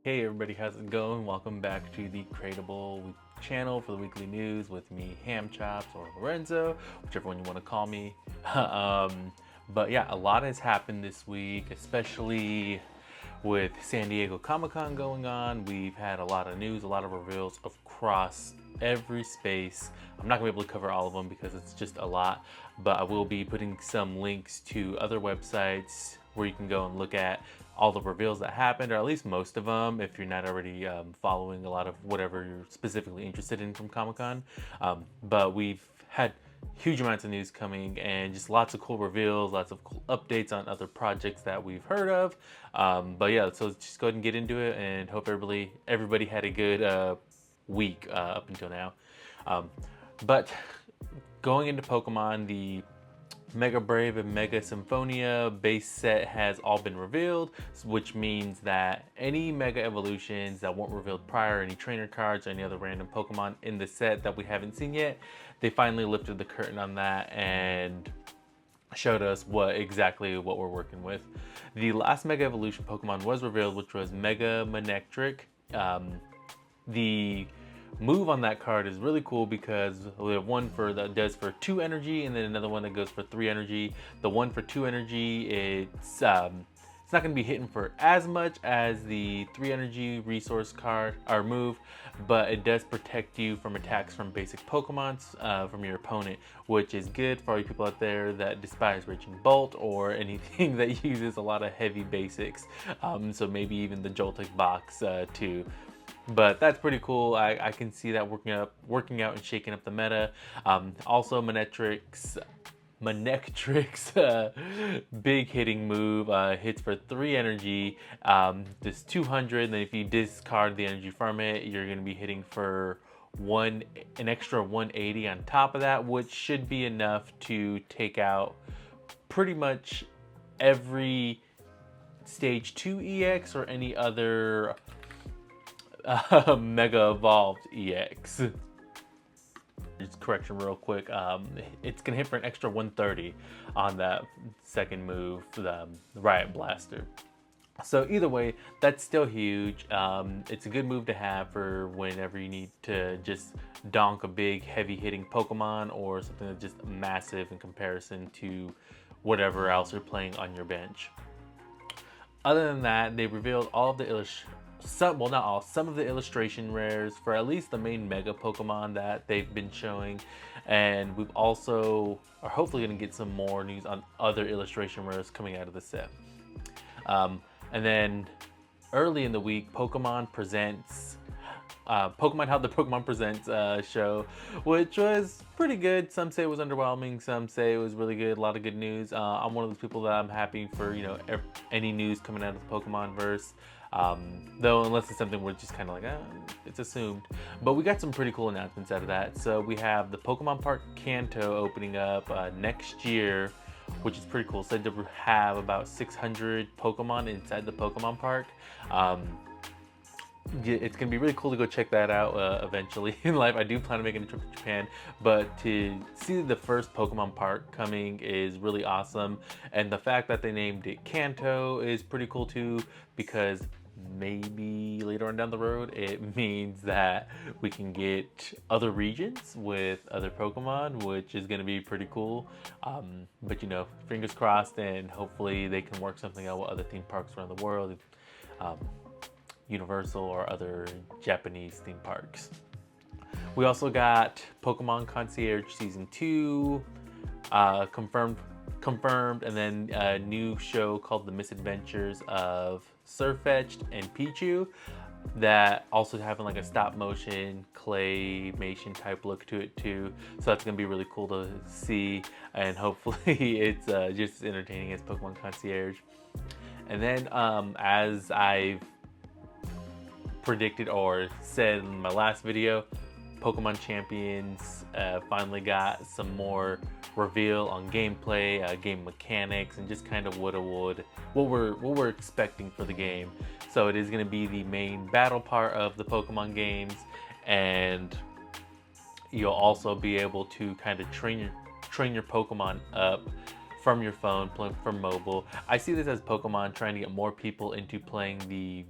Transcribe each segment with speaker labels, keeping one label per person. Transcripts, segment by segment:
Speaker 1: Hey everybody, how's it going? Welcome back to the Crateable channel for the weekly news with me, Ham Chops, or Lorenzo, whichever one you want to call me. But yeah, a lot has happened this week, especially with San Diego Comic-Con going on. We've had a lot of news, a lot of reveals across every space. I'm not gonna be able to cover all of them because it's just a lot, but I will be putting some links to other websites where you can go and look at all the reveals that happened, or at least most of them, if you're not already following a lot of whatever you're specifically interested in from Comic-Con. But we've had huge amounts of news coming and just lots of cool reveals, lots of cool updates on other projects that we've heard of. But yeah, so let's just go ahead and get into it and hope everybody had a good week up until now. But going into Pokemon, the Mega Brave and Mega Symphonia base set has all been revealed, which means that any Mega Evolutions that weren't revealed prior, any trainer cards or any other random Pokemon in the set that we haven't seen yet, they finally lifted the curtain on that and showed us exactly what we're working with. The last Mega Evolution Pokemon was revealed, which was Mega Manetric. The move on that card is really cool because we have one that does for 2 energy and then another one that goes for 3 energy. The one for 2 energy, it's not going to be hitting for as much as the 3 energy resource card or move, but it does protect you from attacks from basic Pokemon from your opponent, which is good for all you people out there that despise Raging Bolt or anything that uses a lot of heavy basics. So maybe even the Joltik box too. But that's pretty cool. I can see that working out and shaking up the meta. Also, Manetric's big hitting move hits for 3 energy. This 200. Then if you discard the energy from it, you're going to be hitting for an extra 180 on top of that, which should be enough to take out pretty much every Stage 2 EX or any other Mega Evolved EX. Just correction real quick. It's gonna hit for an extra 130 on that second move, the Riot Blaster. So either way, that's still huge. It's a good move to have for whenever you need to just donk a big heavy hitting Pokemon or something that's just massive in comparison to whatever else you're playing on your bench. Other than that, they revealed all of the some of the illustration rares for at least the main Mega Pokemon that they've been showing, and we've also are hopefully going to get some more news on other illustration rares coming out of the set. And then early in the week, Pokemon held the Pokemon Presents show, which was pretty good. Some say it was underwhelming, some say it was really good. A lot of good news. I'm one of those people that I'm happy for any news coming out of the Pokemon verse. Though unless it's something we're just kind of like, it's assumed. But we got some pretty cool announcements out of that. So we have the Pokemon Park Kanto opening up next year, which is pretty cool. Said to have about 600 Pokemon inside the Pokemon Park. It's gonna be really cool to go check that out eventually in life. I do plan on making a trip to Japan, but to see the first Pokemon Park coming is really awesome. And the fact that they named it Kanto is pretty cool too, because maybe later on down the road it means that we can get other regions with other Pokemon, which is going to be pretty cool. But fingers crossed, and hopefully they can work something out with other theme parks around the world, Universal or other Japanese theme parks. We also got Pokemon Concierge Season 2 confirmed, and then a new show called The Misdadventures of Sirfetch'd and Pichu that also having like a stop motion claymation type look to it too. So that's gonna be really cool to see, and hopefully it's just as entertaining as Pokemon Concierge. And then as I've predicted or said in my last video, Pokemon Champions finally got some more reveal on gameplay, game mechanics, and just kind of what we're expecting for the game. So it is going to be the main battle part of the Pokemon games, and you'll also be able to kind of train your Pokemon up from your phone, from mobile. I see this as Pokemon trying to get more people into playing the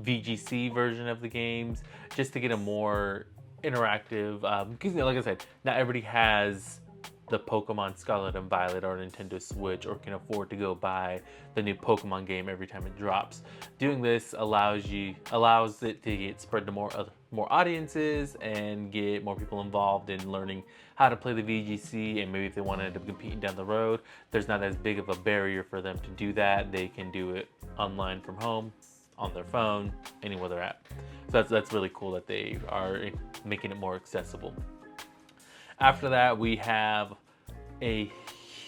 Speaker 1: VGC version of the games, just to get a more interactive, because like I said, not everybody has the Pokemon Scarlet and Violet or Nintendo Switch, or can afford to go buy the new Pokemon game every time it drops. Doing this allows it to get spread to more audiences and get more people involved in learning how to play the VGC, and maybe if they want to end up competing down the road, there's not as big of a barrier for them to do that. They can do it online from home, on their phone, anywhere they're at. So that's really cool that they are making it more accessible. After that, we have a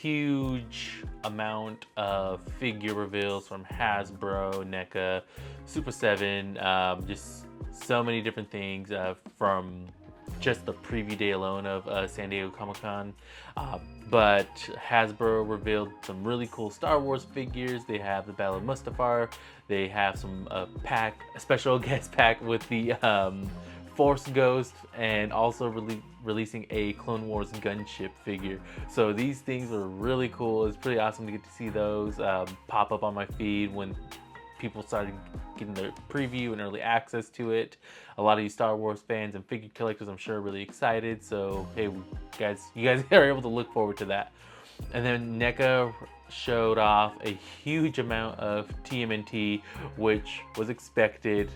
Speaker 1: huge amount of figure reveals from Hasbro, NECA, Super 7, just so many different things from just the preview day alone of San Diego Comic-Con. But Hasbro revealed some really cool Star Wars figures. They have the Battle of Mustafar. They have some a special guest pack with the Force Ghost, and also releasing a Clone Wars gunship figure. So these things are really cool. It's pretty awesome to get to see those pop up on my feed when people started getting their preview and early access to it. A lot of you Star Wars fans and figure collectors, I'm sure, are really excited. So hey, you guys are able to look forward to that. And then NECA showed off a huge amount of TMNT, which was expected.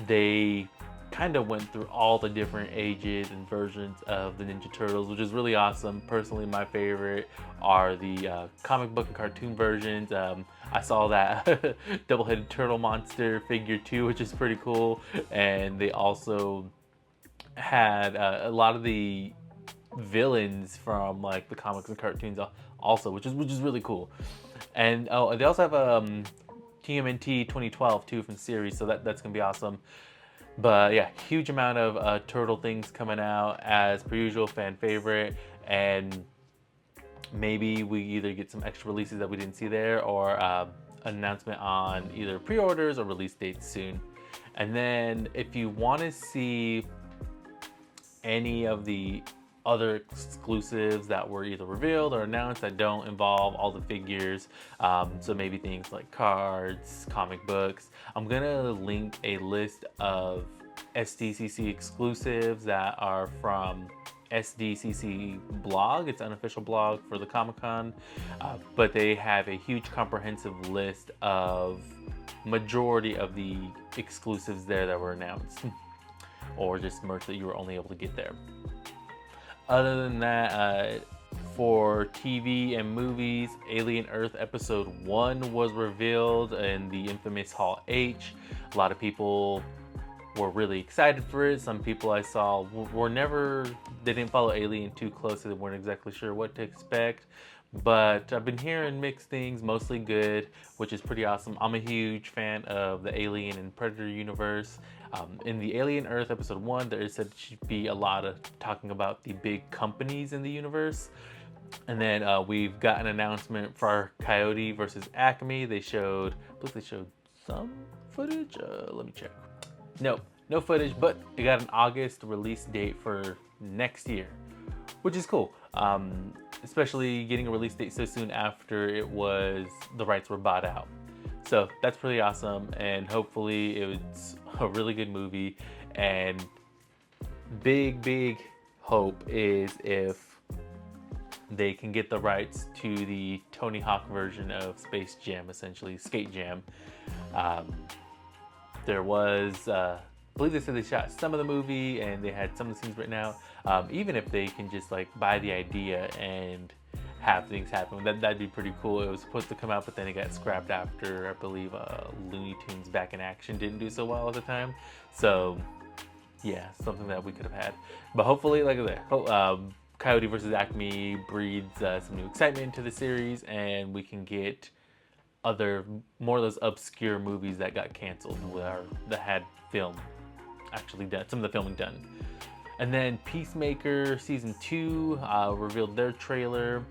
Speaker 1: They kind of went through all the different ages and versions of the Ninja Turtles, which is really awesome. Personally, my favorite are the comic book and cartoon versions. I saw that double-headed turtle monster figure too, which is pretty cool. And they also had a lot of the villains from like the comics and cartoons also, which is really cool. And they also have TMNT 2012 too from the series, so that's gonna be awesome. But yeah, huge amount of turtle things coming out as per usual, fan favorite, and maybe we either get some extra releases that we didn't see there, or an announcement on either pre-orders or release dates soon. And then if you want to see any of the other exclusives that were either revealed or announced that don't involve all the figures, so maybe things like cards, comic books, I'm gonna link a list of SDCC exclusives that are from SDCC blog. It's an unofficial blog for the Comic-Con, but they have a huge comprehensive list of majority of the exclusives there that were announced or just merch that you were only able to get there. Other than that, for TV and movies, Alien Earth Episode 1 was revealed in the infamous Hall H. A lot of people were really excited for it. Some people I saw they didn't follow Alien too closely. They weren't exactly sure what to expect. But I've been hearing mixed things, mostly good, which is pretty awesome. I'm a huge fan of the Alien and Predator universe. In the Alien Earth Episode 1, there said should be a lot of talking about the big companies in the universe. And then we've got an announcement for Coyote versus ACME. I believe they showed some footage. Let me check. No footage, but they got an August release date for next year, which is cool. Especially getting a release date so soon after the rights were bought out. So that's pretty awesome, and hopefully it's a really good movie. And big hope is if they can get the rights to the Tony Hawk version of Space Jam, essentially Skate Jam. There was, I believe they said they shot some of the movie and they had some of the scenes written out. Even if they can just like buy the idea and have things happen, that'd be pretty cool. It was supposed to come out, but then it got scrapped after, I believe, Looney Tunes Back in Action didn't do so well at the time. So yeah, something that we could have had. But hopefully, like I said, Coyote versus ACME breeds some new excitement into the series, and we can get more of those obscure movies that got canceled that had film actually done, some of the filming done. And then Peacemaker Season 2 revealed their trailer,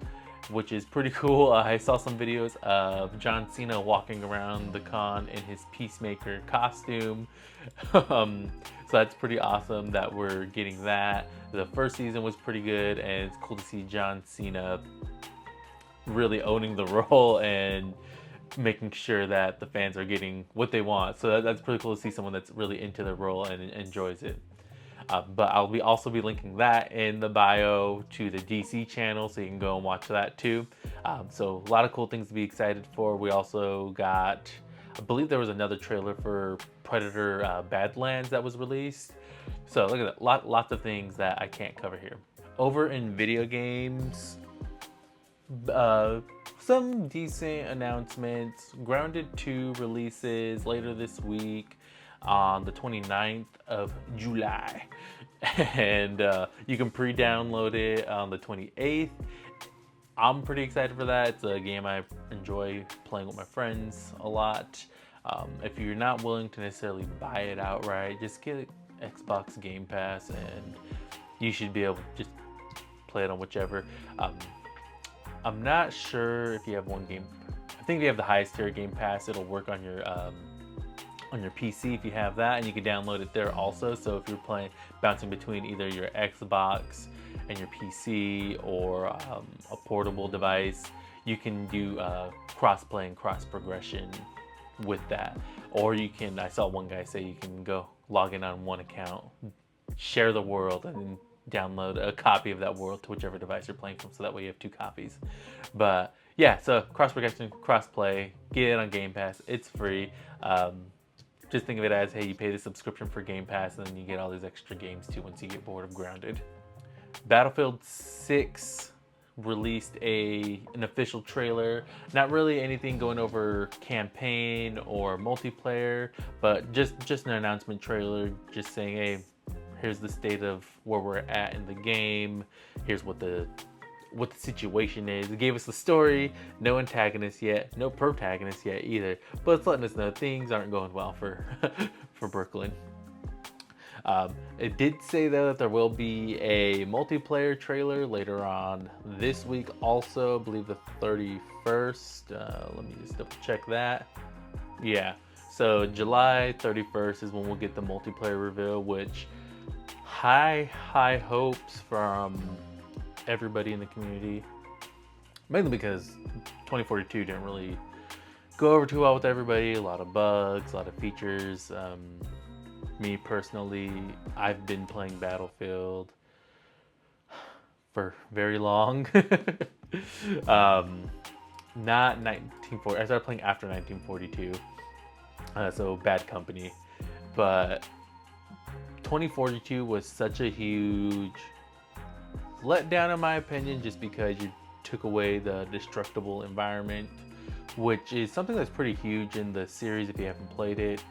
Speaker 1: which is pretty cool. I saw some videos of John Cena walking around the con in his Peacemaker costume. So that's pretty awesome that we're getting that. The first season was pretty good, and it's cool to see John Cena really owning the role and making sure that the fans are getting what they want. So that's pretty cool to see someone that's really into the role and enjoys it. But I'll also be linking that in the bio to the DC channel, so you can go and watch that too. So a lot of cool things to be excited for. We also got, I believe there was another trailer for Predator Badlands that was released. So look at that, lots of things that I can't cover here. Over in video games, some decent announcements. Grounded 2 releases later this week on the 29th of July. And you can pre-download it on the 28th. I'm pretty excited for that. It's a game I enjoy playing with my friends a lot. If you're not willing to necessarily buy it outright, just get Xbox Game Pass and you should be able to just play it on whichever. I'm not sure if you have one game. I think if you have the highest tier Game Pass, it'll work on your PC if you have that, and you can download it there also. So if you're bouncing between either your Xbox and your PC or a portable device, you can do cross-play and cross-progression with that. Or you can, I saw one guy say you can go log in on one account, share the world, and then download a copy of that world to whichever device you're playing from, so that way you have 2 copies. But yeah, so cross-progression, cross-play, get it on Game Pass. It's free. Just think of it as, hey, you pay the subscription for Game Pass and then you get all these extra games too once you get bored of Grounded. Battlefield 6 released an official trailer. Not really anything going over campaign or multiplayer, but just an announcement trailer, just saying, hey, here's the state of where we're at in the game. Here's what the situation is. It gave us the story, no antagonist yet, no protagonist yet either, but it's letting us know things aren't going well for Brooklyn. It did say though that there will be a multiplayer trailer later on this week also, I believe the 31st. Let me just double check that. Yeah, so July 31st is when we'll get the multiplayer reveal, which high hopes from everybody in the community, mainly because 2042 didn't really go over too well with everybody. A lot of bugs, a lot of features. Me personally, I've been playing Battlefield for very long. Not 1940. I started playing after 1942, so bad company. But 2042 was such a huge letdown in my opinion, just because you took away the destructible environment, which is something that's pretty huge in the series if you haven't played it.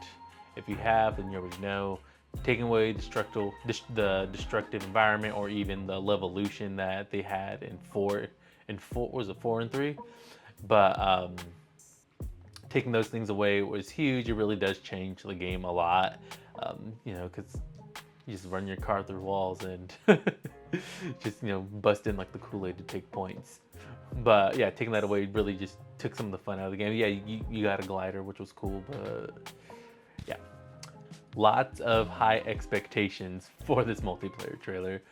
Speaker 1: If you have, then you already know. Taking away the destructive environment, or even the levolution that they had in 4 and 3. But taking those things away was huge. It really does change the game a lot. Because you just run your car through walls and just bust in like the Kool-Aid to take points. But yeah, taking that away really just took some of the fun out of the game. Yeah, you got a glider, which was cool, but yeah, lots of high expectations for this multiplayer trailer.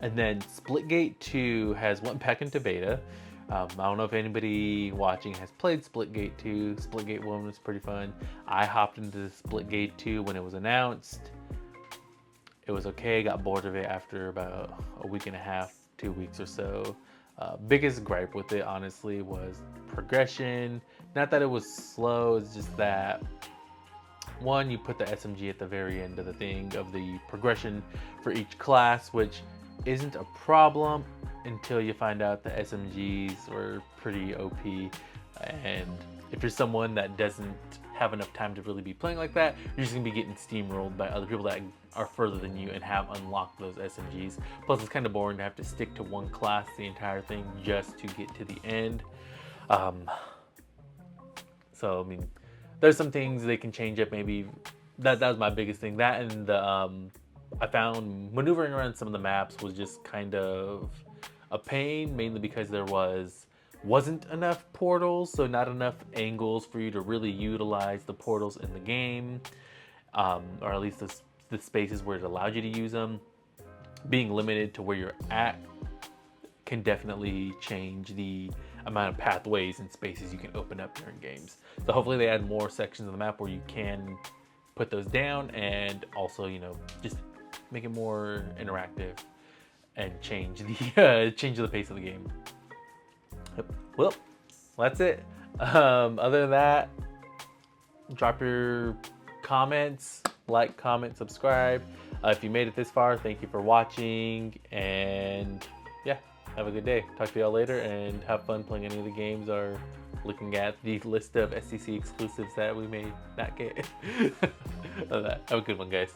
Speaker 1: And then Splitgate 2 has went back into beta. I don't know if anybody watching has played Splitgate 2. Splitgate 1 was pretty fun. I hopped into Splitgate 2 when it was announced. It was okay, got bored of it after about a week and a half, 2 weeks or so. Biggest gripe with it, honestly, was progression. Not that it was slow, it's just that, one, you put the SMG at the very end of the progression for each class, which isn't a problem until you find out the SMGs were pretty OP. And if you're someone that doesn't have enough time to really be playing like that, you're just gonna be getting steamrolled by other people that are further than you and have unlocked those SMGs. Plus, it's kind of boring to have to stick to one class the entire thing just to get to the end. So I mean, there's some things they can change up. Maybe that was my biggest thing. That, and I found maneuvering around some of the maps was just kind of a pain, mainly because there wasn't enough portals, so not enough angles for you to really utilize the portals in the game, or at least the spaces where it allowed you to use them. Being limited to where you're at can definitely change the amount of pathways and spaces you can open up during games. So hopefully they add more sections of the map where you can put those down, and also, you know, just make it more interactive and change the pace of the game. Yep. Well, that's it. Other than that, drop your comments, like, comment, subscribe. If you made it this far, thank you for watching, and yeah, have a good day. Talk to y'all later, and have fun playing any of the games or looking at the list of SDCC exclusives that we may not get. Have a good one, guys.